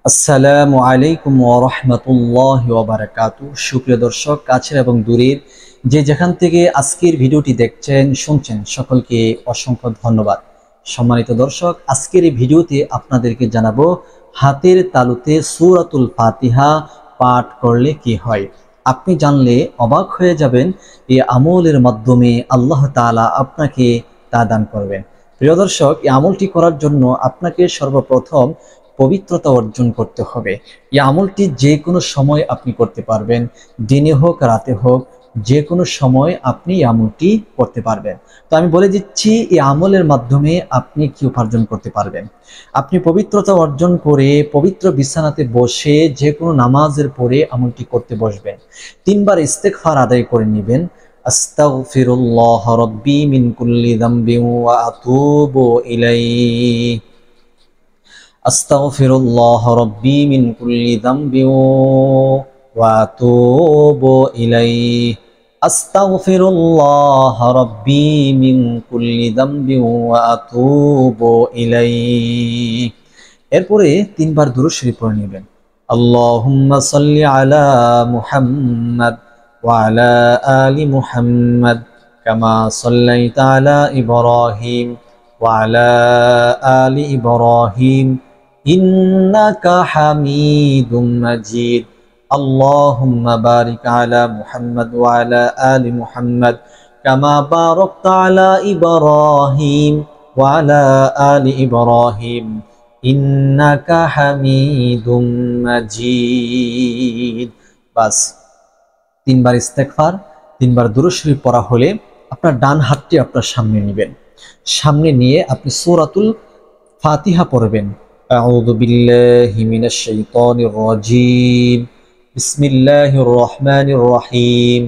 আসসালামু আলাইকুম ওয়া রাহমাতুল্লাহি ওয়া বারাকাতুহু। সুপ্রিয় দর্শক, কাছের এবং দূরের যে যেখান থেকে আজকের ভিডিওটি দেখছেন শুনছেন, সকলকে অসংখ্য ধন্যবাদ। সম্মানিত দর্শক, আজকের এই ভিডিওতে আপনাদেরকে জানাবো হাতের তালুতে সূরাতুল ফাতিহা পাঠ করলে কি হয়। আপনি জানলে অবাক হয়ে যাবেন, এই আমলের মাধ্যমে আল্লাহ তাআলা আপনাকে তা দান করবেন। প্রিয় দর্শক, এই আমলটি করার জন্য আপনাকে সর্বপ্রথম পবিত্রতা অর্জন করতে হবে। এই আমলটি যে কোনো সময় আপনি করতে পারবেন, দিনে হোক রাতে হোক, যে কোনো সময় আপনি এই আমলটি করতে পারবেন। তো আমি বলে দিচ্ছি এই আমলের মাধ্যমে আপনি কি উপার্জন করতে পারবেন। আপনি পবিত্রতা অর্জন করে পবিত্র বিছানাতে বসে যে কোনো নামাজের পরে আমলটি করতে বসবেন। 3 বার ইস্তেগফার আদায় করে নেবেন। আস্তাগফিরুল্লাহ রাব্বি মিন কুল্লি যামবিন ওয়া আতুবু ইলাইহি। আস্তাগফিরুল্লাহ রাব্বি মিন কুল্লি যামবিন ওয়া আতুবু ইলাইহি। আস্তাগফিরুল্লাহ রাব্বি মিন কুল্লি যামবিন ওয়া আতুবু ইলাইহি। এরপরে 3 বার দুরূদ শরীফ পড়ে নেবেন। আল্লাহুম্মা সাল্লি আলা মুহাম্মাদ ওয়া আলা আলি মুহাম্মাদ কামা সাল্লাইতা আলা ইব্রাহিম ওয়া আলা আলি ইব্রাহিম ইন্নাকা হামিদুম মাজিদ। আল্লাহুম্মা বারিক আলা মুহাম্মাদ ওয়া আলা আলি মুহাম্মাদ কামা বারাকতা আলা ইব্রাহিম ওয়া আলা আলি ইব্রাহিম ইন্নাকা হামিদুম মাজিদ। বাস 3 বার ইস্তেগফার, 3 বার দুরূদ শরীফ পড়া হলে আপনার ডান হাতটি আপনার সামনে নেবেন। সামনে নিয়ে আপনি সূরাতুল ফাতিহা পড়বেন। আউযু বিল্লাহি মিনাশ শাইতানির রাজীম। বিসমিল্লাহির রহমানির রহিম।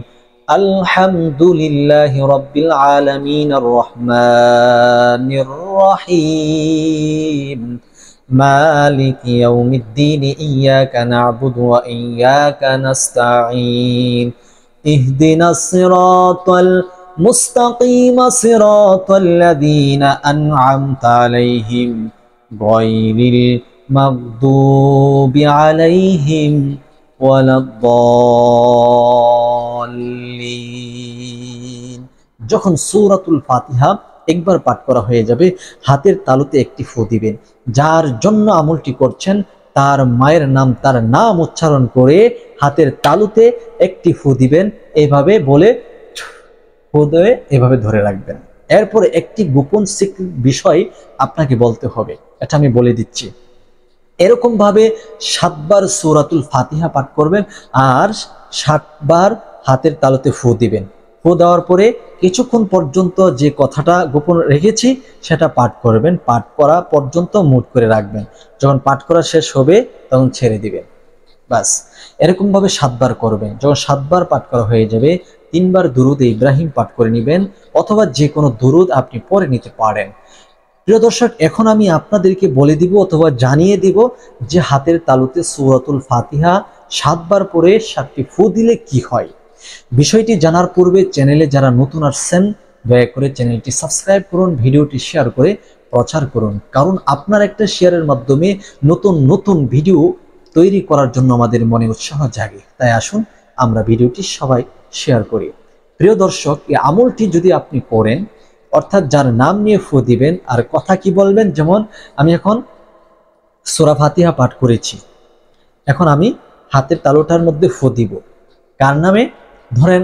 আলহামদুলিল্লাহি রাব্বিল আলামিন আর রহমানির রহিম মালিকি ইয়াউমিদ্দিন ইয়্যাকা না'বুদু ওয়া ইয়্যাকা নাস্তাঈন ইহদিনাস সিরাতাল মুস্তাকিম সিরাতাল্লাযীনা আন'আমতা আলাইহিম গায়রিল মাগদুবি আলাইহিম ওয়ালাদ-দাল্লিন। যখন সূরাতুল ফাতিহা একবার পাঠ করা হয়ে যাবে, হাতের তালুতে একটি ফু দিবেন। যার জন্য আমলটি করছেন তার মায়ের নাম, তার নাম উচ্চারণ করে হাতের তালুতে একটি ফু দিবেন। এভাবে বলে ফু দিয়ে এভাবে ধরে রাখবেন। এরপরে একটি গোপন সিক্রেট বিষয় আপনাকে বলতে হবে, এটা আমি বলে দিচ্ছি। এরকম ভাবে 7 বার সূরাতুল ফাতিহা পাঠ করবেন আর 7 বার হাতের তালুতে ফু দিবেন। ফু দেওয়ার পরে কিছুক্ষণ পর্যন্ত যে কথাটা গোপন রেখেছি সেটা পাঠ করবেন। পাঠ করা পর্যন্ত মুট করে রাখবেন। যখন পাঠ করা শেষ হবে তখন ছেড়ে দিবেন। বাস এরকম ভাবে 7 বার করবেন। যখন 7 বার পাঠ করা হয়ে যাবে, 3 বার দুরুদে ইব্রাহিম পাঠ করে নেবেন, অথবা যে কোনো দুরুদ আপনি পড়ে নিতে পারেন। প্রিয় দর্শক, এখন আমি আপনাদেরকে বলে দিব অথবা জানিয়ে দিব যে হাতের তালুতে সূরাতুল ফাতিহা 7 বার পরে 7টি ফু দিলে কি হয়। বিষয়টি জানার পূর্বে চ্যানেলে যারা নতুন আসছেন দয়া করে চ্যানেলটি সাবস্ক্রাইব করুন, ভিডিওটি শেয়ার করে প্রচার করুন, কারণ আপনার একটা শেয়ারের মাধ্যমে নতুন নতুন ভিডিও তৈরি করার জন্য আমাদের মনে উৎসাহ জাগে। তাই আসুন আমরা ভিডিওটি সবাই শেয়ার করি। প্রিয় দর্শক, এই আমলটি যদি আপনি করেন, অর্থাৎ যার নাম নিয়ে ফু দিবেন আর কথা কি বলবেন, যেমন আমি এখন সূরা ফাতিহা পাঠ করেছি, এখন আমি হাতের তালুটার মধ্যে ফু দিব। কার নামে? ধরেন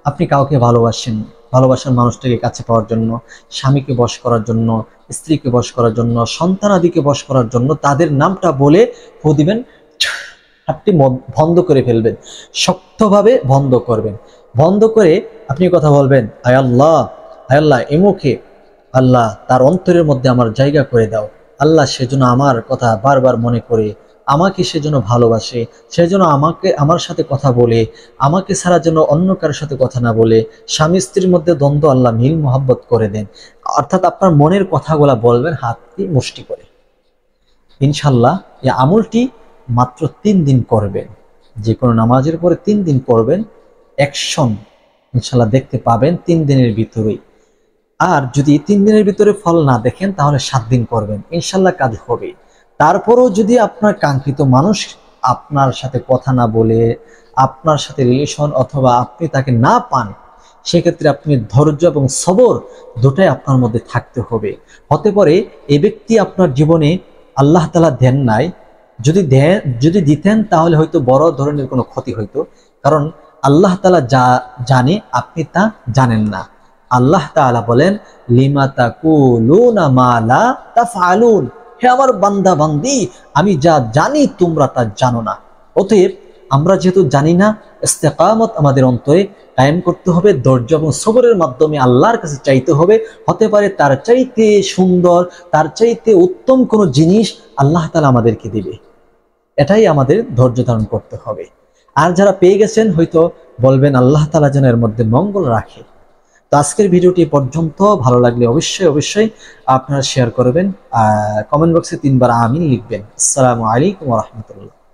আপনি কাউকে ভালোবাসেন, ভালোবাসার মানুষটাকে কাছে পাওয়ার জন্য, স্বামীকে বশ করার জন্য, স্ত্রীকে বশ করার জন্য, সন্তানাদিকে বশ করার জন্য তাদের নামটা বলে ফু দিবেন। হাতটি বন্ধ করে ফেলবেন, শক্তভাবে বন্ধ করবেন। বন্ধ করে আপনি কথা বলবেন, আয় আল্লাহ, আয় আল্লাহ, এমুকে আল্লাহ তার অন্তরের মধ্যে আমার জায়গা করে দাও। আল্লাহ সেজন্য আমার কথা বারবার মনে করে, আমাকে সেজন্য ভালোবাসে, সেজন্য আমার সাথে কথা বলে, আমাকে ছাড়া যেন অন্য কারোর সাথে কথা না বলে, স্বামী স্ত্রীর মধ্যে দ্বন্দ্ব আল্লাহ মিল মোহাব্বত করে দেন। অর্থাৎ আপনার মনের কথাগুলা বলবেন হাতটি মুষ্টি করে। ইনশাল্লাহ এই আমলটি মাত্র 3 দিন করবেন। যে কোনো নামাজের পরে 3 দিন করবেন, অ্যাকশন ইনশাল্লাহ দেখতে পাবেন 3 দিনের ভিতরেই। আর যদি 3 দিনের ভিতরে ফল না দেখেন তাহলে 7 দিন করবেন, ইনশাল্লাহ কাজ হবে। তারপরও যদি আপনার কাঙ্ক্ষিত মানুষ আপনার সাথে কথা না বলে, আপনার সাথে রিলেশন অথবা আপনি তাকে না পান, সেক্ষেত্রে আপনি ধৈর্য এবং সবর দুটাই আপনার মধ্যে থাকতে হবে। হতে পারে এই ব্যক্তি আপনার জীবনে আল্লাহ তাআলা দেন নাই, যদি দিতেন তাহলে হয়তো বড় ধরনের কোনো ক্ষতি হইতো। কারণ আল্লাহ তাআলা যা জানে আপনি তা জানেন না। আল্লাহ তাআলা বলেন, লিমা তাকুলুনা মা লা তাফআলুন, হে আমার বান্দা বান্দি, আমি যা জানি তোমরা তা জানো না। অতএব আমরা যেহেতু জানি না, ইস্তেকামত আমাদের অন্তরে কায়েম করতে হবে, ধৈর্য এবং সবরের মাধ্যমে আল্লাহর কাছে চাইতে হবে। হতে পারে তার চাইতে সুন্দর, তার চাইতে উত্তম কোনো জিনিস আল্লাহ তাআলা আমাদেরকে দিবে। এটাই আমাদের ধৈর্য ধারণ করতে হবে। আর যারা পেয়ে গেছেন হয়তো বলবেন আল্লাহ তাআলা যেন এর মধ্যে মঙ্গল রাখে। তো আজকের ভিডিওটি পর্যন্ত। ভালো লাগলে অবশ্যই অবশ্যই আপনারা শেয়ার করবেন, কমেন্ট বক্সে 3 বার আমিন লিখবেন। আসসালামু আলাইকুম ওয়া রাহমাতুল্লাহ।